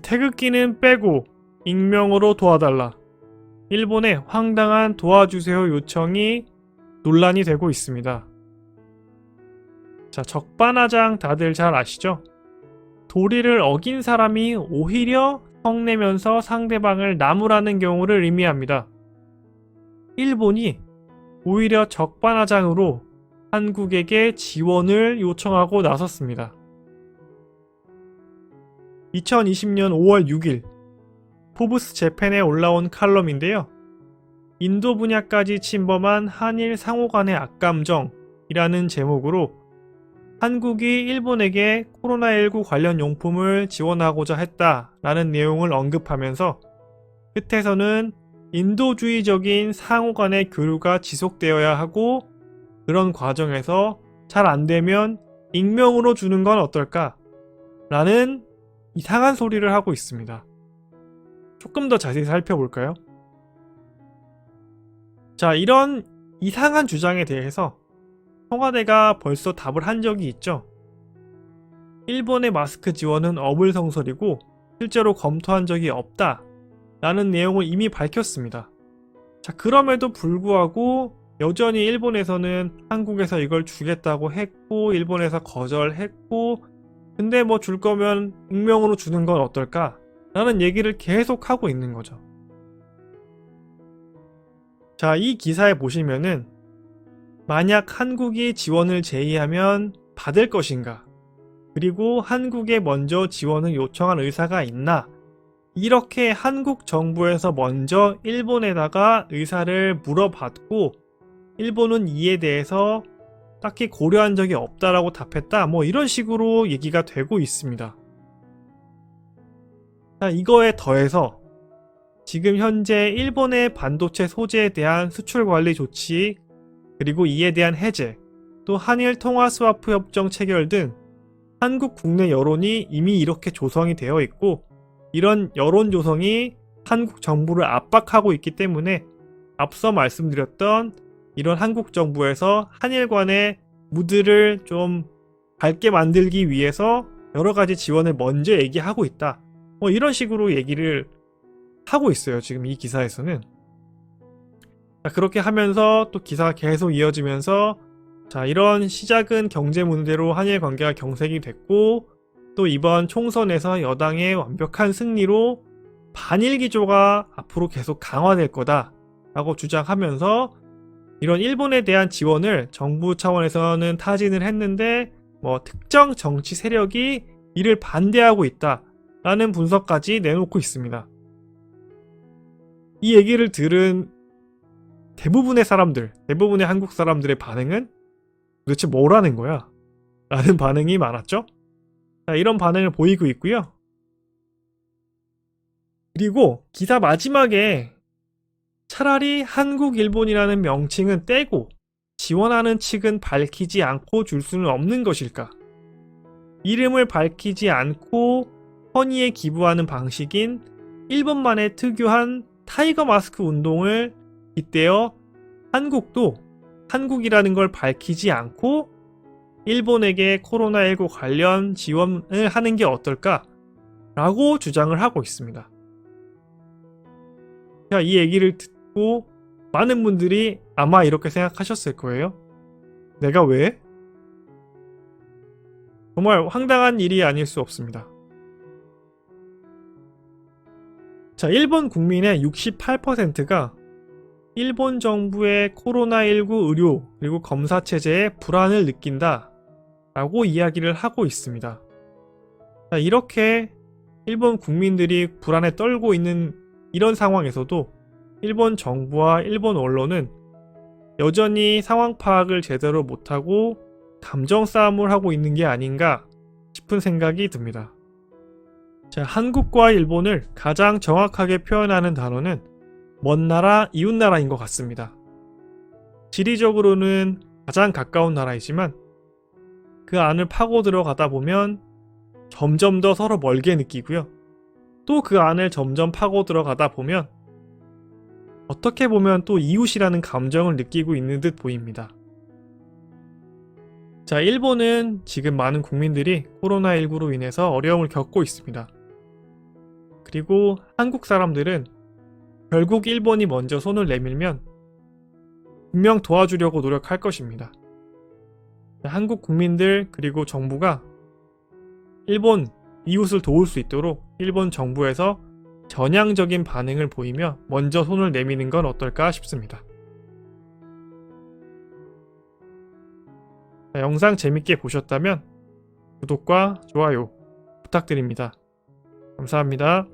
태극기는 빼고 익명으로 도와달라. 일본의 황당한 도와주세요 요청이 논란이 되고 있습니다. 자, 적반하장 다들 잘 아시죠? 도리를 어긴 사람이 오히려 성내면서 상대방을 나무라는 경우를 의미합니다. 일본이 오히려 적반하장으로 한국에게 지원을 요청하고 나섰습니다. 2020년 5월 6일 포브스 재팬에 올라온 칼럼인데요. 인도 분야까지 침범한 한일 상호 간의 악감정이라는 제목으로 한국이 일본에게 코로나19 관련 용품을 지원하고자 했다라는 내용을 언급하면서 끝에서는 인도주의적인 상호 간의 교류가 지속되어야 하고 그런 과정에서 잘 안되면 익명으로 주는 건 어떨까? 라는 이상한 소리를 하고 있습니다. 조금 더 자세히 살펴볼까요? 자, 이런 이상한 주장에 대해서 청와대가 벌써 답을 한 적이 있죠. 일본의 마스크 지원은 어불성설이고 실제로 검토한 적이 없다 라는 내용을 이미 밝혔습니다. 자, 그럼에도 불구하고 여전히 일본에서는 한국에서 이걸 주겠다고 했고 일본에서 거절했고 근데 뭐 줄 거면 익명으로 주는 건 어떨까? 라는 얘기를 계속 하고 있는 거죠. 자, 이 기사에 보시면은 만약 한국이 지원을 제의하면 받을 것인가? 그리고 한국에 먼저 지원을 요청한 의사가 있나? 이렇게 한국 정부에서 먼저 일본에다가 의사를 물어봤고 일본은 이에 대해서 딱히 고려한 적이 없다라고 답했다. 뭐 이런 식으로 얘기가 되고 있습니다. 자, 이거에 더해서 지금 현재 일본의 반도체 소재에 대한 수출 관리 조치 그리고 이에 대한 해제 또 한일 통화 스와프 협정 체결 등 한국 국내 여론이 이미 이렇게 조성이 되어 있고 이런 여론 조성이 한국 정부를 압박하고 있기 때문에 앞서 말씀드렸던 이런 한국 정부에서 한일 간의 무드를 좀 밝게 만들기 위해서 여러 가지 지원을 먼저 얘기하고 있다. 뭐 이런 식으로 얘기를 하고 있어요. 지금 이 기사에서는. 자, 그렇게 하면서 또 기사가 계속 이어지면서 자, 이런 시작은 경제 문제로 한일 관계가 경색이 됐고 또 이번 총선에서 여당의 완벽한 승리로 반일 기조가 앞으로 계속 강화될 거다 라고 주장하면서 이런 일본에 대한 지원을 정부 차원에서는 타진을 했는데 뭐 특정 정치 세력이 이를 반대하고 있다 라는 분석까지 내놓고 있습니다. 이 얘기를 들은 대부분의 사람들, 대부분의 한국 사람들의 반응은 도대체 뭐라는 거야? 라는 반응이 많았죠? 자, 이런 반응을 보이고 있고요. 그리고 기사 마지막에 차라리 한국, 일본이라는 명칭은 떼고 지원하는 측은 밝히지 않고 줄 수는 없는 것일까? 이름을 밝히지 않고 허니에 기부하는 방식인 일본만의 특유한 타이거 마스크 운동을 빗대어 한국도 한국이라는 걸 밝히지 않고 일본에게 코로나19 관련 지원을 하는 게 어떨까? 라고 주장을 하고 있습니다. 자, 이 얘기를 듣고 많은 분들이 아마 이렇게 생각하셨을 거예요. 내가 왜? 정말 황당한 일이 아닐 수 없습니다. 자, 일본 국민의 68%가 일본 정부의 코로나19 의료 그리고 검사 체제에 불안을 느낀다 라고 이야기를 하고 있습니다. 자, 이렇게 일본 국민들이 불안에 떨고 있는 이런 상황에서도 일본 정부와 일본 언론은 여전히 상황 파악을 제대로 못하고 감정 싸움을 하고 있는 게 아닌가 싶은 생각이 듭니다. 자, 한국과 일본을 가장 정확하게 표현하는 단어는 먼 나라, 이웃 나라인 것 같습니다. 지리적으로는 가장 가까운 나라이지만 그 안을 파고 들어가다 보면 점점 더 서로 멀게 느끼고요. 또 그 안을 점점 파고 들어가다 보면 어떻게 보면 또 이웃이라는 감정을 느끼고 있는 듯 보입니다. 자, 일본은 지금 많은 국민들이 코로나19로 인해서 어려움을 겪고 있습니다. 그리고 한국 사람들은 결국 일본이 먼저 손을 내밀면 분명 도와주려고 노력할 것입니다. 한국 국민들 그리고 정부가 일본 이웃을 도울 수 있도록 일본 정부에서 전향적인 반응을 보이며 먼저 손을 내미는 건 어떨까 싶습니다. 영상 재밌게 보셨다면 구독과 좋아요 부탁드립니다. 감사합니다.